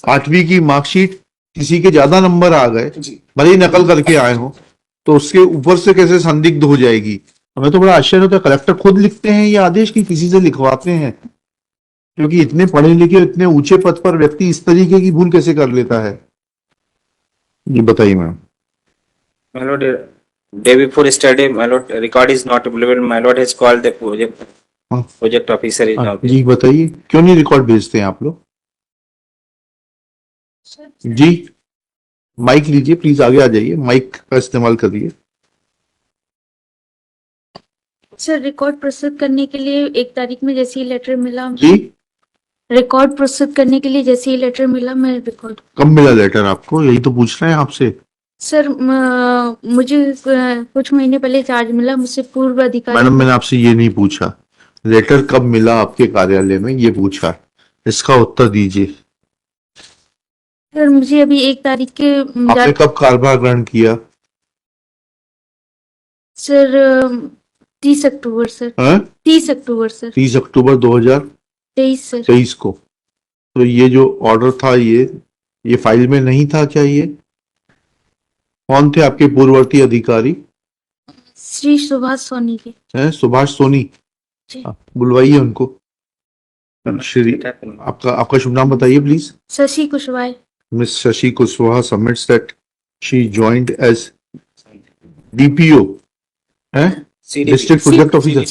8वीं की मार्कशीट किसी के ज्यादा नंबर आ गए, भले ही नकल करके आए हो, तो उसके ऊपर से कैसे संदिग्ध हो जाएगी? हमें तो बड़ा आश्चर्य होता है, कलेक्टर खुद लिखते हैं ये आदेश कि किसी से लिखवाते हैं? क्योंकि इतने पढ़े लिखे इतने ऊंचे पद पर व्यक्ति इस तरीके की भूल कैसे कर लेता है? जी बताइए ma'am. My lord, day before yesterday, my lord, record is not available. My lord has called the हाँ, project officer is now there. जी बताइए, क्यों नहीं रिकॉर्ड भेजते हैं आप लोग? जी माइक लीजिए प्लीज, आगे आ जाइए, माइक का इस्तेमाल करिए। सर रिकॉर्ड प्रस्तुत करने के लिए 1 तारीख में जैसे ही लेटर मिला, जी रिकॉर्ड प्रस्तुत करने के लिए जैसे ही लेटर मिला मैं रिकॉर्ड। कब मिला लेटर आपको, यही तो पूछ रहे हैं आपसे। सर मुझे कुछ महीने पहले चार्ज मिला मुझसे पूर्व अधिकारी। मैडम मैंने आपसे ये नहीं पूछा, लेटर कब मिला आपके कार्यालय में, ये पूछा, इसका उत्तर दीजिए। सर मुझे अभी 1 तारीख के आपने कब कार्यभार ग्रहण किया? सर 30 अक्टूबर सर। 30 अक्टूबर सर। 30 अक्टूबर 2023 सर। को। तो ये जो ऑर्डर था ये फाइल में नहीं था क्या? ये कौन थे आपके पूर्ववर्ती अधिकारी? श्री सुभाष सोनी के। हैं सुभाष सोनी? बुलवाइए उनको। श्री आपका शुभ नाम बताइए please. Shashi Kushwaha. Miss Shashi Kushwaha submits that she joined as DPO, CDPO. District Project Officer,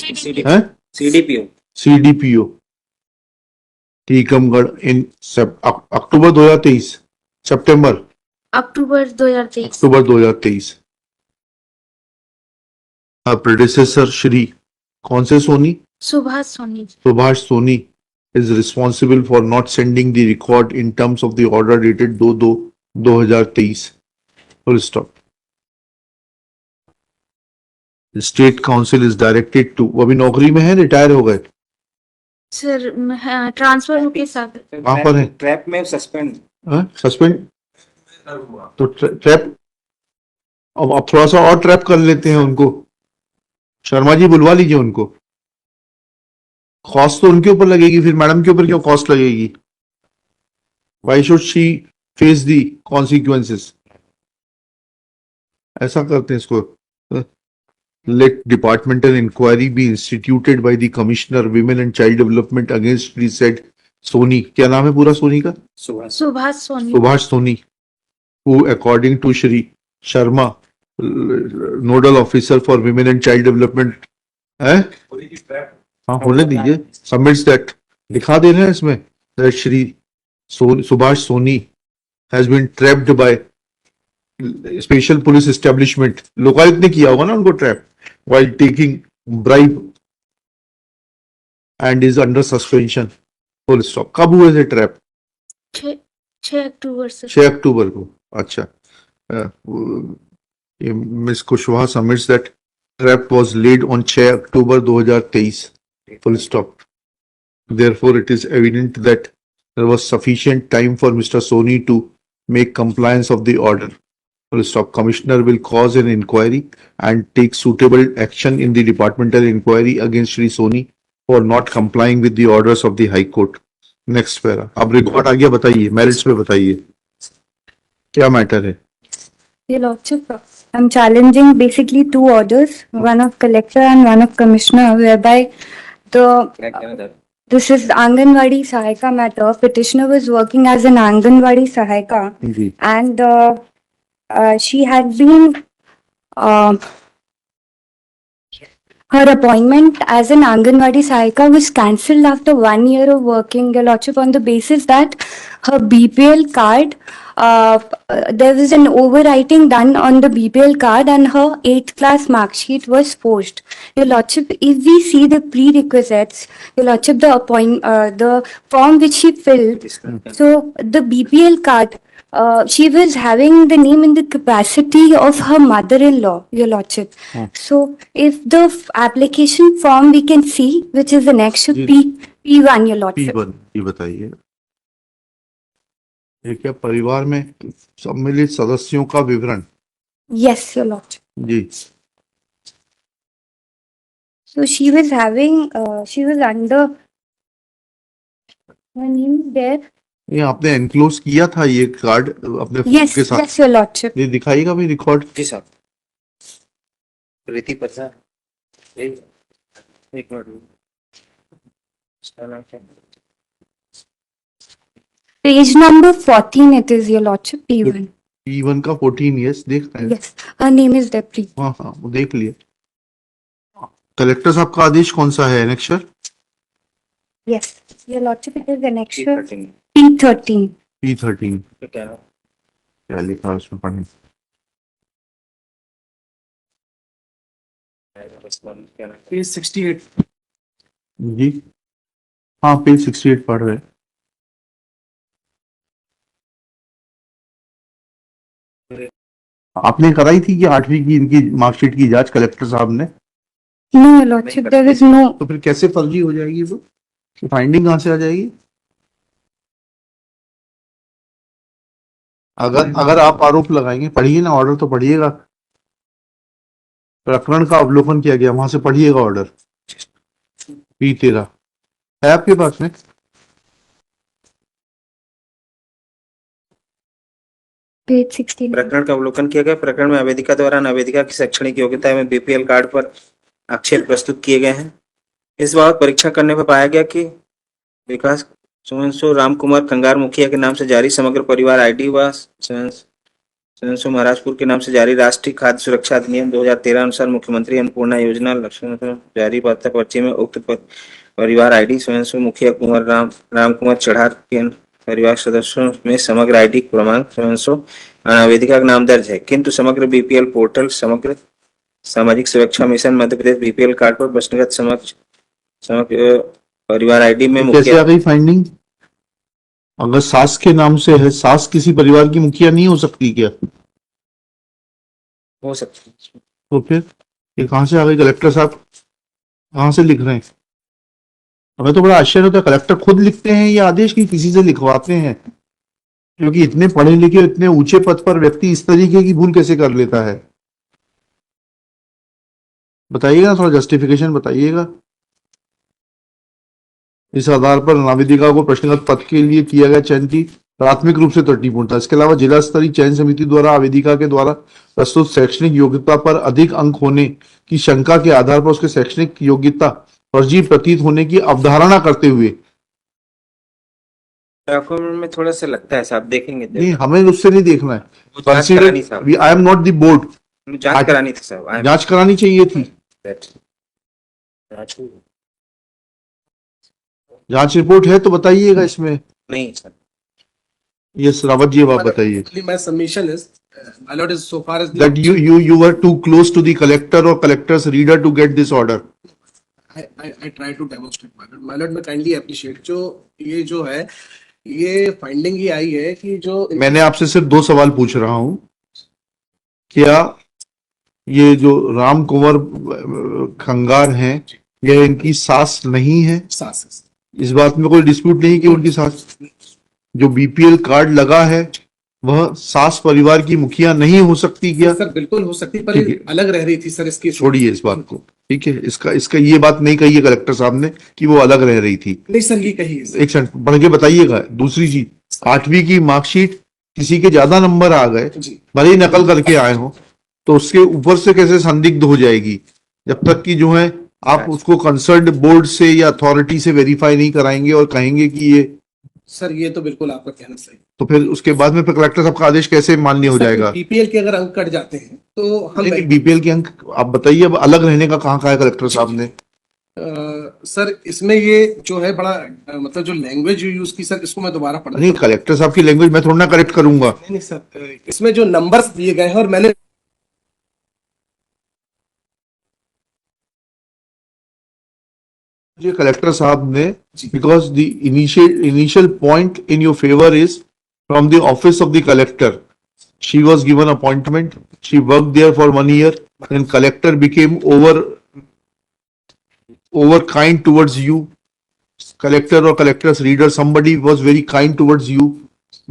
CDPO. CDPO, Tikamgarh in October 2023, September October 2023। October 2023। Her predecessor Shri कौन से Soni? Subhash Soni. Subhash Soni is responsible for not sending the record in terms of the order dated 2/2/2023. Full stop. The State Council is directed to, वो अभी नौकरी में है, retire हो गए? Sir transfer होके साथ। कहाँ पर है? ट्रैप में सस्पेंड। सस्पेंड? तो ट्रैप, अब आप थोड़ा सा और ट्रैप कर लेते हैं उनको। शर्मा जी बुलवा लीजिए उनको। कॉस्ट तो उनके ऊपर लगेगी, फिर मैडम के ऊपर क्यों कॉस्ट लगेगी? Why should she face the consequences? ऐसा करते हैं इसको। Let departmental inquiry be instituted by the Commissioner Women and Child Development against the said Soni. क्या नाम है पूरा सोनी का? Subhash Soni. Subhash Soni, who according to Shri Sharma, nodal officer for Women and Child Development, हाँ होने दीजिए, सबमिट्स दैट, दिखा दे रहे हैं इसमें, that Shri Subhash Soni has been trapped by special police establishment, Lokayukta ने किया होगा ना उनको trap, while taking bribe and is under suspension. Full stop. कब हुए थे ट्रैप? 6 अक्टूबर से। 6 अक्टूबर को। अच्छा, miss Kushwaha submits that trap was laid on 6 October 2023। Full stop. Therefore, it is evident that there was sufficient time for Mr. Soni to make compliance of the order. Full stop. Commissioner will cause an inquiry and take suitable action in the departmental inquiry against Shri Soni for not complying with the orders of the High Court. Next para. अब record आ गया, बताइए merits पे, बताइए क्या matter है? Your Lordship, I'm challenging basically 2 orders, one of collector and one of commissioner, whereby this is Anganwadi Sahayika matter. Petitioner was working as an Anganwadi Sahayika, and she had been her appointment as an Anganwadi Sahayika was cancelled after 1 year of working, Your Lordship, on the basis that her BPL card, there was an overwriting done on the BPL card and her 8th class mark sheet was forged. Your Lordship, if we see the prerequisites, Your Lordship, the form which she filled, so the BPL card, she was having the name in the capacity of her mother-in-law, Your Lordship. So, if the application form we can see, which is the next P1, Your Lordship. P1, ये बताइए, ये क्या परिवार में सम्मिलित सदस्यों का विवरण? Yes, Your Lordship. Ji. So she was having, she was under, her name is there, ये आपने एनक्लोज किया था ये कार्ड अपने फोन Yes, के साथ? yes, your lordship. ये दिखाइएगा भाई रिकॉर्ड। जी साहब। प्रीति प्रसाद एक मिनट। इसका नाम क्या है? Page number 14 it is, your lordship, P1. P1 का 14 years देख रहे हैं। Yes, her name is Debri. हाँ हाँ वो देख लिए। कलेक्टर साहब का आदेश कौन सा है? Annexure Yes, your lordship, it is annexure P13 P13. P13। तो क्या है? क्या लिखा है उसमें पढ़ें। क्या नाम? Page 68. जी हाँ पेज 68 पढ़ रहे हैं। आपने कराई थी कि 8वीं की इनकी मार्कशीट की जांच कलेक्टर साहब ने? No, your lordship, there is no. तो फिर कैसे फर्जी हो जाएगी वो? फाइंडिंग कहाँ से आ जाएगी? अगर आप आरोप लगाएंगे, पढ़िए ना ऑर्डर तो पढ़िएगा। प्रकरण का अवलोकन किया गया, वहां से पढ़िएगा ऑर्डर। P13 है आपके पास में? Page 16. प्रकरण का अवलोकन किया गया। प्रकरण में आवेदिका द्वारा नावेदिका की शैक्षणिक योग्यता एवं बीपीएल कार्ड पर आक्षेप प्रस्तुत किए गए हैं। इस बाबत परीक्षण करने पर पाया गया कि विकास सोनसो राम कुमार खंगार मुखिया के नाम से जारी समग्र परिवार आईडी व सोनसो महाराजपुर के नाम से जारी राष्ट्रीय खाद्य सुरक्षा अधिनियम 2013 अनुसार मुख्यमंत्री अन्नपूर्णा योजना लक्ष्मण जारी पत्र पर्ची में उक्त परिवार आईडी सोनसो मुखिया कुमार राम कुमार चढ़ार के परिवार सदस्यों में समग्र आईडी क्रमांक सोनसो आवेदिका का नाम दर्ज है, किंतु समग्र बीपीएल पोर्टल समग्र सामाजिक सुरक्षा mission Madhya Pradesh BPL card पर वस्तुगत समग्र परिवार आईडी में कैसे मुखिया आ गई फाइंडिंग? अगर सास के नाम से है, सास किसी परिवार की मुखिया नहीं हो सकती क्या? हो सकती है। तो फिर ये कहाँ से आ गई? कलेक्टर साहब कहाँ से लिख रहे हैं? हमें तो बड़ा आश्चर्य होता है, कलेक्टर खुद लिखते हैं ये आदेश की किसी से लिखवाते हैं? क्योंकि इतने पढ़े लिखे इतने ऊंचे पद पर व्यक्ति इस तरीके की भूल कैसे कर लेता है? बताइएगा, थोड़ा जस्टिफिकेशन बताइएगा। इस आधार पर नावेदिका को प्रश्नगत पद के लिए किया गया चयन की प्राथमिक रूप से त्रुटिपूर्ण था। इसके अलावा जिला स्तरीय चयन समिति द्वारा आवेदिका के द्वारा प्रस्तुत शैक्षणिक योग्यता पर अधिक अंक होने की शंका के आधार पर उसके शैक्षणिक योग्यता फर्जी प्रतीत होने की अवधारणा करते हुए, डॉक्यूमेंट में थोड़ा सा लगता है साहब, देखेंगे नहीं हमें उससे नहीं देखना है। वो जांच करानी साहब, I am not the board. जांच करानी थी साहब। जांच करानी चाहिए थी। जांच रिपोर्ट है तो बताइएगा इसमें। नहीं सर, यस रावत जी, अब आप बताइए। My submission is, my lord, is so far as the That you were too close to the collector or collector's reader to get this order. I try to demonstrate, my lord. My lord, मैं kindly appreciate ये जो है ये finding ये आई है कि जो मैंने आपसे सिर्फ 2 सवाल पूछ रहा हूं। क्या ये जो राम कुंवर खंगार हैं, यह इनकी सास नहीं है? सास है। इस बात में कोई डिस्प्यूट नहीं कि उनकी सास, जो बीपीएल कार्ड लगा है वह सास परिवार की मुखिया नहीं हो सकती क्या? सर बिल्कुल हो सकती, पर ठीक है। ये अलग रह रही थी सर इसकी। छोड़िए इस बात को, ठीक है। इसका ये बात नहीं कही है कलेक्टर साहब ने कि वो अलग रह रही थी। नहीं सर, ये कही है। एक सेकंड पढ़ के बताइएगा। दूसरी चीज, 8वीं की मार्कशीट किसी के ज्यादा नंबर आ गए, जी भले ही नकल करके आए हो, तो उसके ऊपर से कैसे संदिग्ध हो जाएगी? जब तक कि जो है आप उसको कंसर्न्ड बोर्ड से या अथॉरिटी से वेरीफाई नहीं कराएंगे और कहेंगे कि ये, सर ये तो बिल्कुल आपका कहना सही। तो फिर उसके बाद में फिर कलेक्टर साहब का आदेश कैसे मान्य हो जाएगा? बीपीएल के अगर अंक कट जाते हैं तो हम बीपीएल के अंक आप बताइए। अब अलग रहने का कहाँ कहा है कलेक्टर साहब ने? सर इसमें ये जो है बड़ा मतलब जो लैंग्वेज यूज की सर, इसको मैं दोबारा पढ़ नहीं, कलेक्टर साहब की लैंग्वेज मैं थोड़ा ना करेक्ट करूंगा। नहीं सर, इसमें जो नंबर्स दिए गए हैं और मैंने ये कलेक्टर साहब ने, जी। Because the initial point in your favour is from the office of the collector, she was given appointment, she work there for 1 year, then collector became over kind towards you. Collector or collector's reader, somebody was very kind towards you.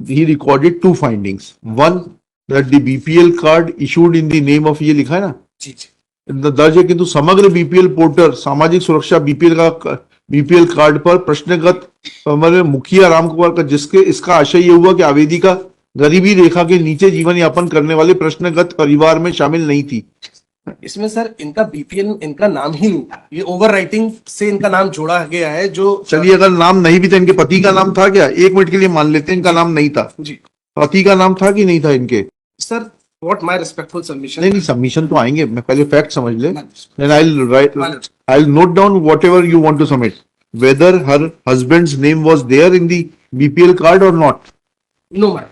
He recorded 2 findings. One, that the BPL card issued in the name of, ये लिखा है ना जी जी दर्ज है, किंतु समग्र BPL portal सामाजिक सुरक्षा बीपीएल का बीपीएल कार्ड पर प्रश्नगत मतलब मुखिया राम कुमार का, जिसके इसका आशय ये हुआ कि आवेदिका गरीबी रेखा के नीचे जीवन यापन करने वाले प्रश्नगत परिवार में शामिल नहीं थी। इसमें सर इनका बीपीएल इनका नाम ही नहीं था, ये ओवर राइटिंग से इनका नाम जोड़ा गया है। जो चलिए अगर नाम नहीं भी था, इनके पति का नाम था क्या? एक मिनट के लिए मान लेते हैं इनका नाम नहीं था, जी पति का नाम था कि नहीं था इनके? Sir, what my respectful submission. नहीं नहीं, सबमिशन तो आएंगे, मैं पहले फैक्ट समझ ले, then I'll note down whatever you want to submit, whether her husband's name was there in the BPL card or not. No ma'am,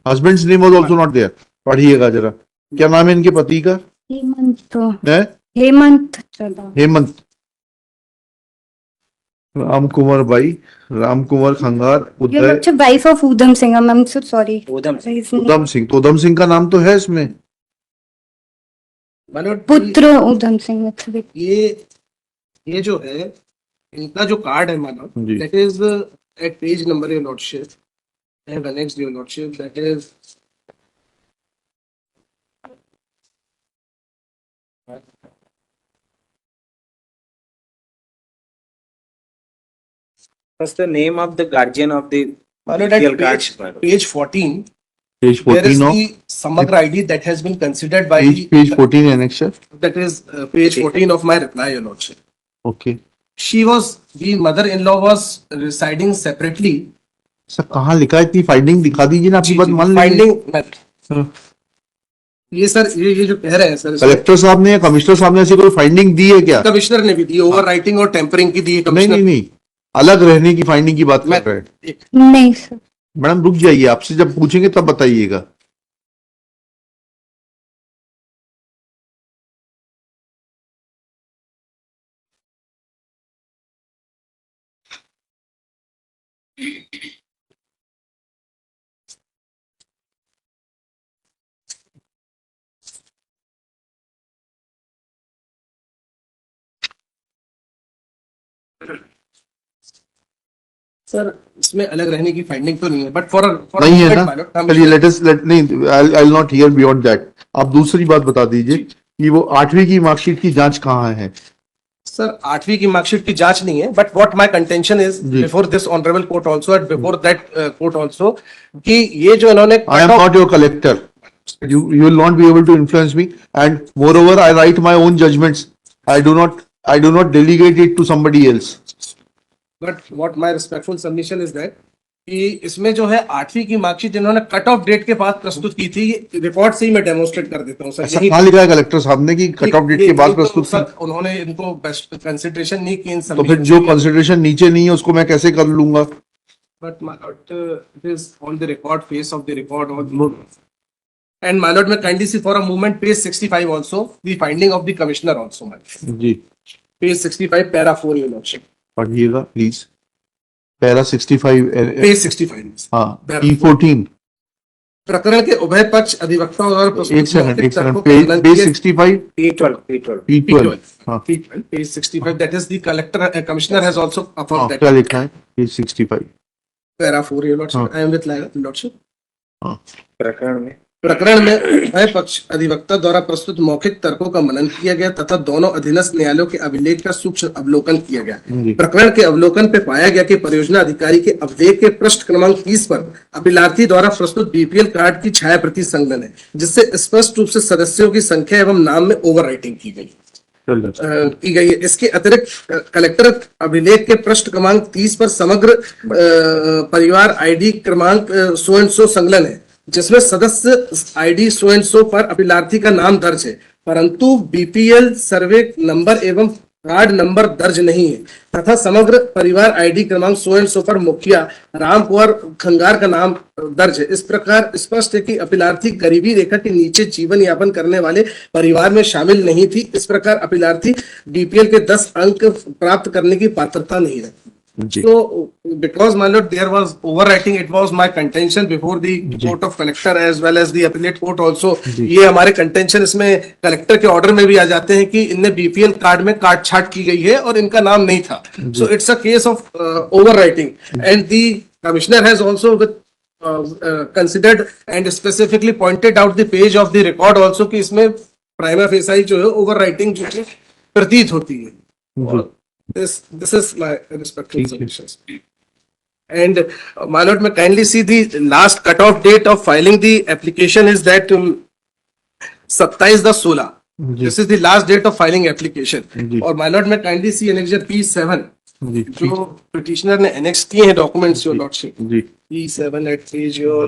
Husband's name was also not there. पढ़िएगा जरा, क्या नाम है इनके पति का? हेमंत है हेमंत चला Hemant Ram Kumar by, Ram Kumar Khangar, Your Uday Lordship, wife of Udham Singh. I'm so sorry. Udham His name- Udham Singh. तो उधम सिंह का नाम तो है इसमें। माय लॉर्ड, पुत्र Udham Singh. it's a bit- ये जो है इनका जो कार्ड है मानो, जी। That is at page number your lordship, I have annexed your lordship, that is First, the name of the guardian of the my lord, BPL at card. page 14, Page there is 14 of, the Samagra ID that has been considered by page 14 annexure. that is page 14 of my reply, your lordship. Okay. The mother-in-law was residing separately. Sir कहाँ लिखा है? इतनी finding दिखा दीजिए ना, आपकी बात मान लीजिए। फाइंडिंग ये सर, ये जो कह रहे हैं सर, कलेक्टर साहब ने या कमिश्नर साहब ने ऐसी कोई फाइंडिंग दी है क्या? कमिश्नर ने भी दी, ओवर राइटिंग और टेम्परिंग की दी है नहीं कमिश्नर। नहीं नहीं, अलग रहने की फाइंडिंग की बात कर रहे हैं। नहीं सर। मैडम रुक जाइए, आपसे जब पूछेंगे तब बताइएगा। सर इसमें अलग रहने की फाइंडिंग तो नहीं है, बट फॉर नहीं है ना? चलिए लेट अस लेट नहीं, I will not here beyond that. आप दूसरी बात बता दीजिए कि वो 8वीं की मार्कशीट की जांच कहाँ है? सर 8वीं की मार्कशीट की जांच नहीं है, but what my contention is जी। Before this honourable court also and before that court also, कि ये जो इन्होंने I am not your collector. You will not be able to influence me, and moreover, I write my own judgments. I do not delegate it to somebody else. But what my respectful submission is that कि इसमें जो है 8वीं की marksheet इन्होंने cut off date के बाद प्रस्तुत की थी। रिकॉर्ड से ही मैं डेमोन्स्ट्रेट कर देता हूँ सर। ऐसा कहाँ लिखा है कलेक्टर साहब ने कि कट ऑफ डेट के बाद प्रस्तुत की? सर उन्होंने इनको बेस्ट कंसिडरेशन नहीं की इन तो फिर जो कंसिडरेशन नीचे नहीं है उसको मैं कैसे कर लूंगा? But my lord, it is on the record, face of the record. And my lord, may kindly see for a moment page 65 also, the finding of the commissioner also, my lord. जी Page 65, para 4, your lordship. पढ़िएगा please. Para 65 Page 65. हाँ E14। प्रकरण के उभय पक्ष अधिवक्ता और एक second page 65 P12, P12. P12 हाँ Page 65, that is the collector, commissioner has also हाँ, affirmed that. क्या लिखा है? Page 65 Para 4, your lordship. हाँ। I am with lordship. हाँ प्रकरण में उभय पक्ष अधिवक्ता द्वारा प्रस्तुत मौखिक तर्कों का मनन किया गया तथा दोनों अधीनस्थ न्यायालयों के अभिलेख का सूक्ष्म अवलोकन किया गया। जी। प्रकरण के अवलोकन पे पाया गया कि परियोजना अधिकारी के अभिलेख के पृष्ठ क्रमांक 30 पर अभिलाषी द्वारा प्रस्तुत बीपीएल कार्ड की छायाप्रति संलग्न है, जिससे स्पष्ट रूप से सदस्यों की संख्या एवं नाम में ओवर राइटिंग की गई है। इसके अतिरिक्त कलेक्टर अभिलेख के पृष्ठ क्रमांक 30 पर समग्र परिवार आईडी क्रमांक सो एंड सो संलग्न है, जिसमें सदस्य आईडी सो एंड सो पर अभिलाषी का नाम दर्ज है, परंतु बीपीएल सर्वे नंबर एवं कार्ड नंबर दर्ज नहीं है, तथा समग्र परिवार आईडी क्रमांक सो एंड सो पर मुखिया राम कुमार खंगार का नाम दर्ज है। इस प्रकार स्पष्ट है कि अभिलाषी गरीबी रेखा के नीचे जीवन यापन करने वाले परिवार में शामिल नहीं थी। इस प्रकार अभिलाषी बीपीएल के 10 अंक प्राप्त करने की पात्रता नहीं रखती। जी So, because my lord, there was overwriting, it was my contention before the court of collector as well as the appellate court also. ये हमारे contention इसमें कलेक्टर के ऑर्डर में भी आ जाते हैं कि इनने बीपीएल कार्ड में काट छाट की गई है और इनका नाम नहीं था। So it's a case of overwriting, and the commissioner has also considered and specifically pointed out the page of the record also कि इसमें prima facie जो है overwriting जो है प्रतीत होती है। This is my respectful ठीक है। submissions. And my lord, may kindly see the last cutoff date of filing the application is that 27/16. Ji This is the last date of filing application. जी और my lord, may kindly see annexure P7 जी जो petitioner ने annex किए हैं documents your lordship. Ji P7 at page your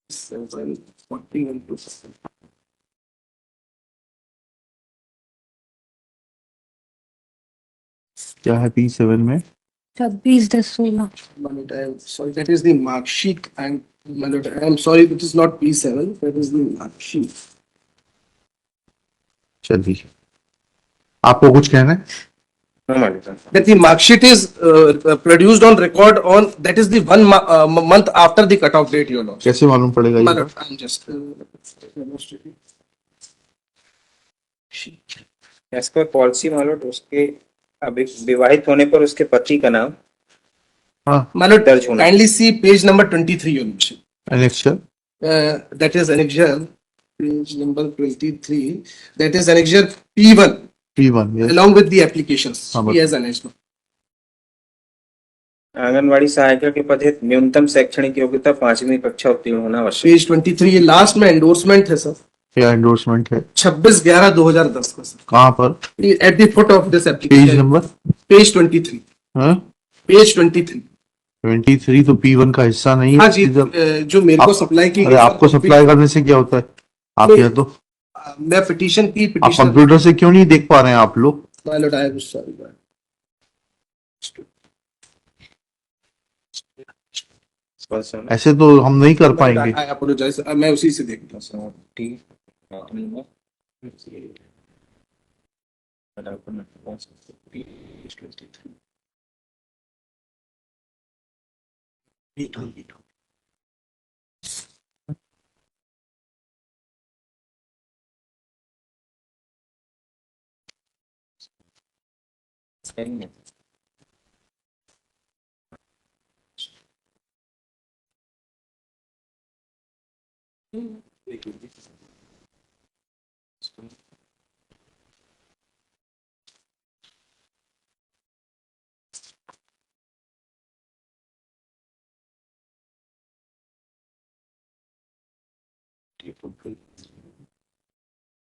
740 into क्या है P7 में? 26/16. my lord, I am sorry, that is the mark sheet and my lord, I am sorry, it is not P7, that is the mark sheet. चलिए, आपको कुछ कहना है? That the mark sheet is produced on record on, that is the month after the cutoff date, your lordship. कैसे मालूम पड़ेगा My ये? lord, I'm just as पर पॉलिसी मालूट उसके अभी विवाहित होने पर उसके पति का नाम हाँ, my lord, दर्ज होना। kindly see page number 23, your lordship. annexure That is annexure, page number 23, that is annexure P1 P1 yes. along with the applications. हाँ, He has annexed. आंगनवाड़ी सहायिका के पद हेतु न्यूनतम शैक्षणिक योग्यता 5वीं कक्षा उत्तीर्ण होना आवश्यक। Page 23 ये लास्ट में एंडोर्समेंट है सर, क्या एंडोर्समेंट है? 26/11/2010 का सर, कहाँ पर? At the foot of this page application. Number? Page 23, हाँ, पेज 23. 23 तो P1 का हिस्सा नहीं है। हाँ जी, जब जो मेरे को आप- सप्लाई की अरे आपको सप्लाई करने से क्या होता है? आप नहीं, यह तो मैं पिटीशन की आप पिटीशन कंप्यूटर से क्यों नहीं देख पा रहे हैं आप लोग? My Lord, I am sorry. ऐसे तो हम नहीं कर पाएंगे। आई अपोलोजाइज, मैं उसी से देखता हूं sir.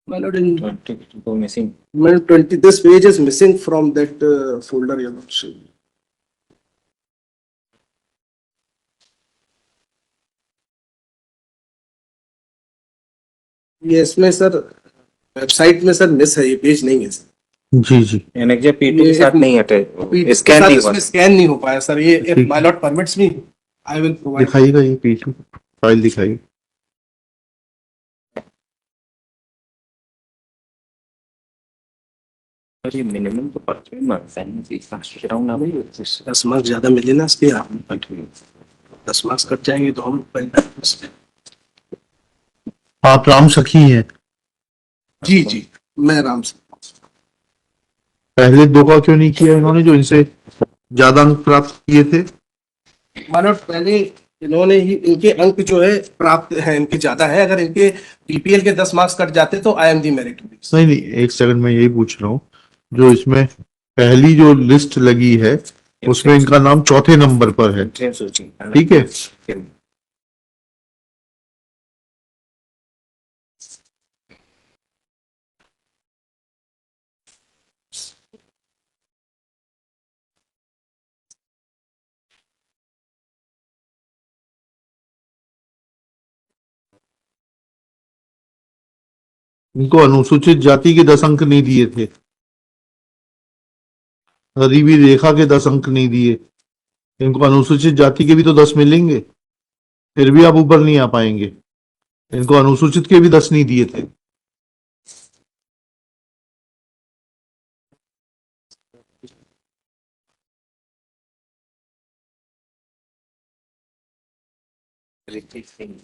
My lord, in missing 20, this page is missing from that folder, your lordship. ये इसमें सर वेबसाइट में सर मिस है, ये पेज नहीं है सर. जी जी एनेक्जर P2 के साथ नहीं हटे, स्कैन सर, नहीं हुआ। इसमें स्कैन नहीं हो पाया सर. ये ठीक। My lord permits me, I will provide. दिखाइएगा ये P2 फाइल दिखाइए। ये मिनिमम तो पर्चे में मांगता है, इस फास्ट राउंड ना भाई 10 मार्क्स ज्यादा मिले ना इसके, 10 मार्क्स कट जाएंगे तो हम आप राम सखी हैं? जी जी, मैं राम से. पहले दो का क्यों नहीं किया इन्होंने जो इनसे ज्यादा अंक प्राप्त किए थे? माय लॉर्ड, पहले इन्होंने ही, इनके अंक जो है प्राप्त है, इनके ज्यादा है. अगर इनके बीपीएल के 10 मार्क्स कट जाते तो आई एम दी मेरिट. नहीं नहीं, एक सेकंड में यही पूछ रहा हूँ, जो इसमें पहली जो लिस्ट लगी है उसमें इनका नाम चौथे नंबर पर है, अंतरिम सूची। ठीक है? इनको अनुसूचित जाति के 10 अंक नहीं दिए थे, गरीबी रेखा के 10 अंक नहीं दिए, इनको अनुसूचित जाति के भी तो 10 मिलेंगे, फिर भी आप ऊपर नहीं आ पाएंगे। इनको अनुसूचित के भी 10 नहीं दिए थे। Hrithik Singh.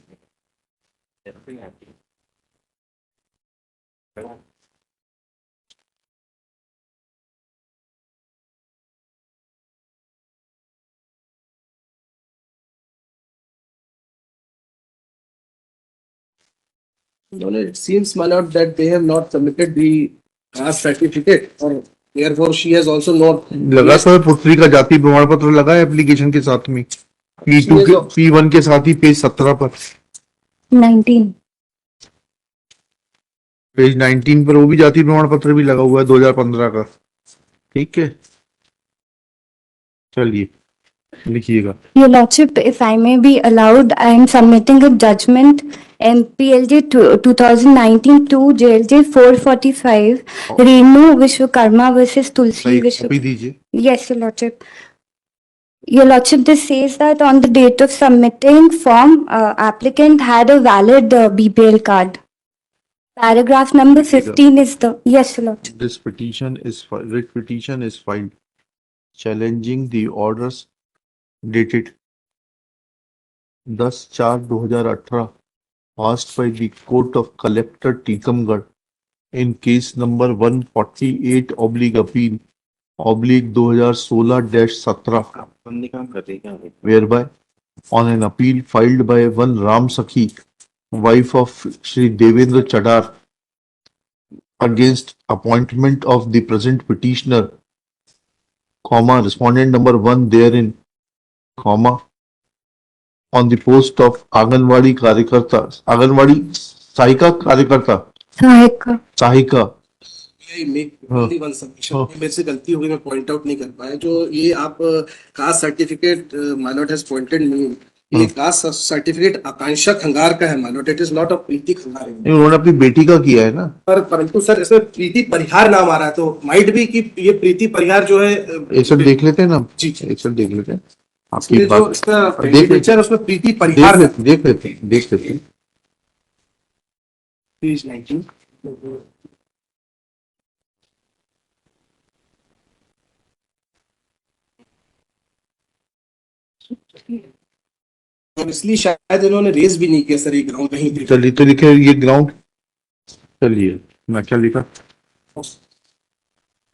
It seems, my lord, that they have not submitted the caste certificate, or therefore she has also not. लगा तो है पुत्री का जाति प्रमाण पत्र लगा है एप्लीकेशन के साथ में, P2 के P1 के साथ ही पेज 17 पर, 19. पेज 19 पर वो भी जाति प्रमाण पत्र भी लगा हुआ है 2015 का। ठीक है, चलिए लिखिएगा। Your Lordship, if I may be allowed, I am submitting a judgment MPLJ 2019-2 JLJ 445 Renu Vishwakarma versus Tulsi सही कॉपी Vishwakarma. दीजिए। Yes, Your Lordship. Your Lordship, this says that on the date of submitting form, applicant had a valid BPL card. Paragraph number 15 is the, yes, Your Lordship. This petition is writ petition is filed challenging the orders dated 10/4/2018 passed by the Court of Collector Tikamgarh in case number 148/2016-17 whereby on an appeal filed by one Ram Sakhi, wife of Shri Devendra Chadar, against appointment of the present petitioner, comma, respondent number 1 therein, comma, on the post of Anganwadi Karyakarta, Anganwadi Sahika Karyakarta, Sahika. Sahika, ये make only one submission। मेरे से गलती हो गई, मैं point out नहीं कर पाया। जो ये आप कास्ट सर्टिफिकेट माइनॉट हैज पॉइंटेड मी, ये कास्ट सर्टिफिकेट आकांक्षा खंगार का है माइनॉट, इट इज नॉट अ प्रीति खंगार। उन्होंने अपनी बेटी का किया है ना। परंतु सर इसमें प्रीति परिहार नाम आ रहा है, तो माइट भी कि ये प्रीति परिहार जो है एक सब देख लेते हैं ना, जी एक सब देख लेते हैं ये आपकी जो बात, इसका देख लेते पिक्चर उसमें प्रीति देख परिहार लेते देख लेते हैं, देख लेते हैं। पेज 19। और इसलिए शायद इन्होंने रेस भी नहीं किया सर ये ग्राउंड कहीं पे। चलिए तो लिखे ये ग्राउंड, चलिए मैं क्या लिखा,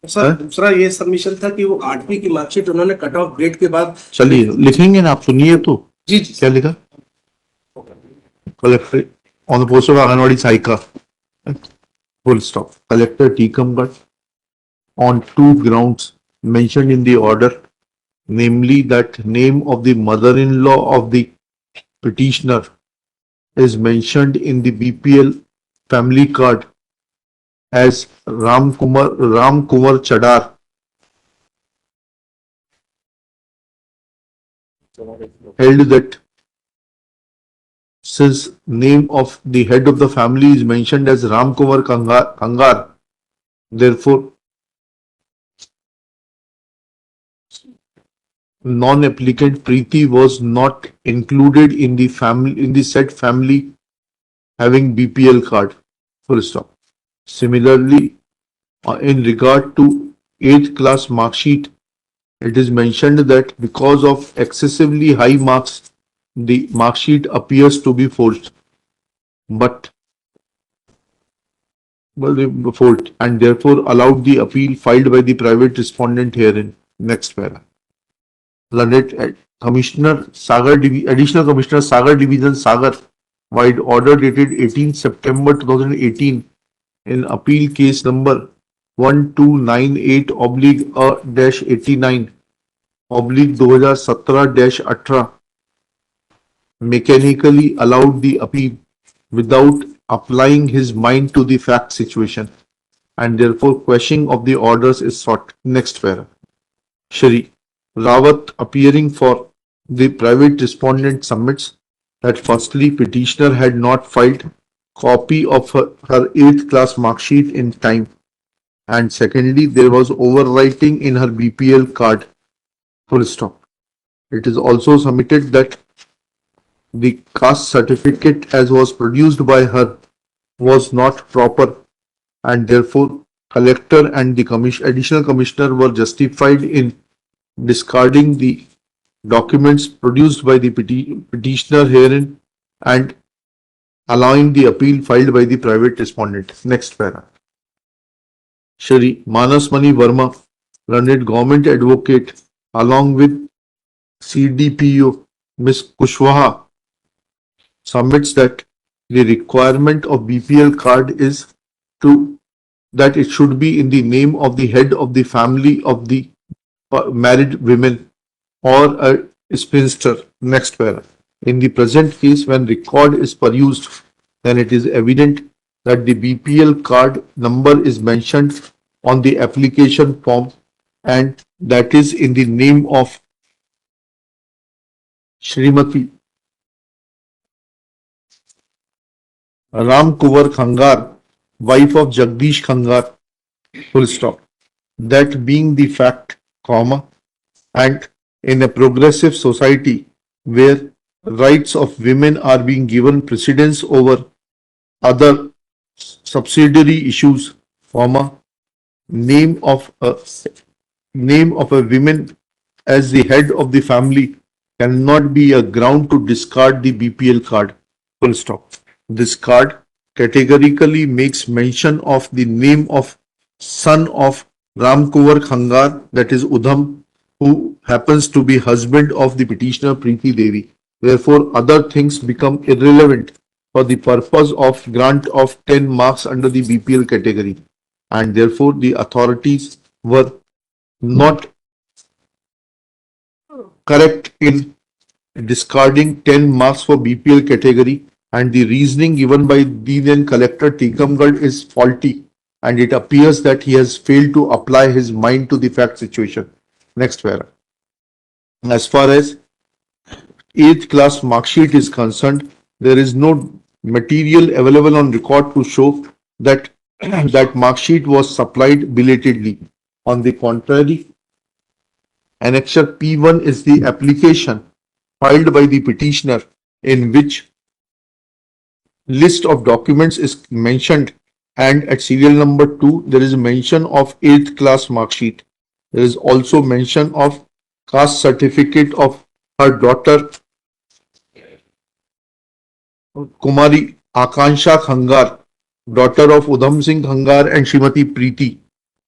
सर दूसरा ये सबमिशन था कि वो 8वीं की मार्कशीट उन्होंने कट ऑफ ग्रेड के बाद। चलिए लिखेंगे ना, आप सुनिए तो जी जी क्या लिखा, collector on the post of Anganwadi Sahika, full stop, Collector Tikamgarh on 2 grounds mentioned in the order, namely that name of the mother-in-law of the petitioner is mentioned in the BPL family card as Ram Kumar Chadar, held that since name of the head of the family is mentioned as Ram Kumar Kangar, therefore non-applicant Preeti was not included in the family, in the said family having BPL card, full stop. Similarly, in regard to 8th class mark sheet, it is mentioned that because of excessively high marks, the mark sheet appears to be forged, but forged, and therefore allowed the appeal filed by the private respondent herein. Next para. Learned Commissioner Sagar, Additional Commissioner Sagar Division Sagar, wide order dated 18 September 2018 in appeal case number 1298/-89/2017-18 mechanically allowed the appeal without applying his mind to the fact situation, and therefore questioning of the orders is sought. Next para. Shri Rawat, appearing for the private respondent, submits that firstly petitioner had not filed copy of her 8th class mark sheet in time, and secondly there was overwriting in her BPL card, full stop. It is also submitted that the caste certificate as was produced by her was not proper, and therefore collector and the additional commissioner were justified in discarding the documents produced by the petitioner herein and allowing the appeal filed by the private respondent. Next para. Shri Manas Mani Verma, learned government advocate, along with CDPO Ms. Kushwaha, submits that the requirement of BPL card is to that it should be in the name of the head of the family of the married women or a spinster. Next para. In the present case, when record is perused, then it is evident that the BPL card number is mentioned on the application form and that is in the name of Shrimati Ram Kuvar Khangar, wife of Jagdish Khangar, full stop. That being the fact, comma, and in a progressive society where rights of women are being given precedence over other subsidiary issues, comma, name of a woman as the head of the family cannot be a ground to discard the BPL card. Full stop. This card categorically makes mention of the name of son of Ram Kuvar Khangar, that is Udham, who happens to be husband of the petitioner Preeti Devi. Therefore, other things become irrelevant for the purpose of grant of 10 marks under the BPL category, and therefore the authorities were not correct in discarding 10 marks for BPL category, and the reasoning given by the then collector Tikamgarh is faulty, and it appears that he has failed to apply his mind to the fact situation. Next para. As far as 8th class mark sheet is concerned, there is no material available on record to show that that mark sheet was supplied belatedly. On the contrary, Annexure P1 is the application filed by the petitioner in which list of documents is mentioned, and at serial number 2 there is a mention of 8th class mark sheet. There is also mention of caste certificate of her daughter Kumari Akansha Khangar, daughter of Udham Singh Khangar and Srimati Preeti.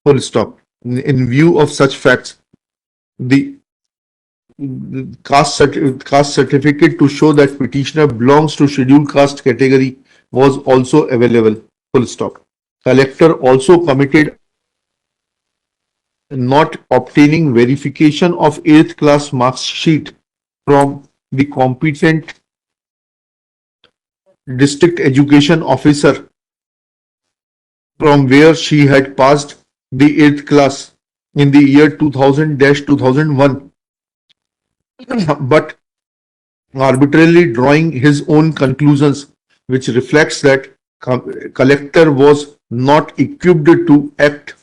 Full stop. In view of such facts, the caste certificate to show that petitioner belongs to scheduled caste category was also available. Full stop. Collector also committed not obtaining verification of 8th class mark sheet from the competent district education officer from where she had passed the 8th class in the year 2000-2001, but arbitrarily drawing his own conclusions, which reflects that collector was not equipped to act,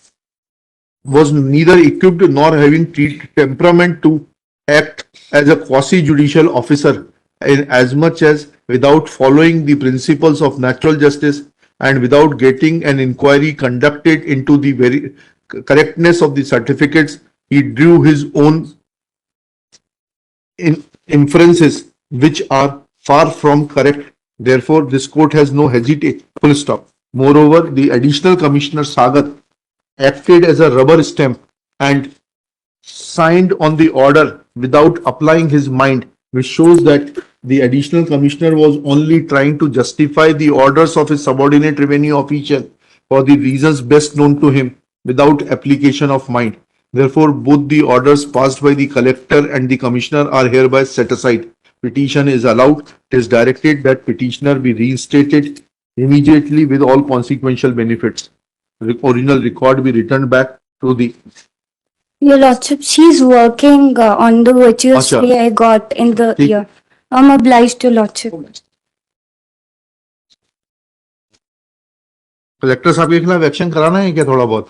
was neither equipped nor having temperament to act as a quasi-judicial officer, in as much as without following the principles of natural justice and without getting an inquiry conducted into the very correctness of the certificates, he drew his own inferences which are far from correct. Therefore, this court has no hesitation. Full stop. Moreover, the additional commissioner Sagar acted as a rubber stamp and signed on the order without applying his mind, which shows that the additional commissioner was only trying to justify the orders of his subordinate revenue official for the reasons best known to him without application of mind. Therefore, both the orders passed by the collector and the commissioner are hereby set aside. Petition is allowed. It is directed that petitioner be reinstated immediately with all consequential benefits. The original record be returned back to the Your Lordship, she's working on the virtuous Acha. pay I got in the ठीक. year. I'm obliged to Lordship. Collector साहब के खिलाफ action कराना है क्या थोड़ा बहुत?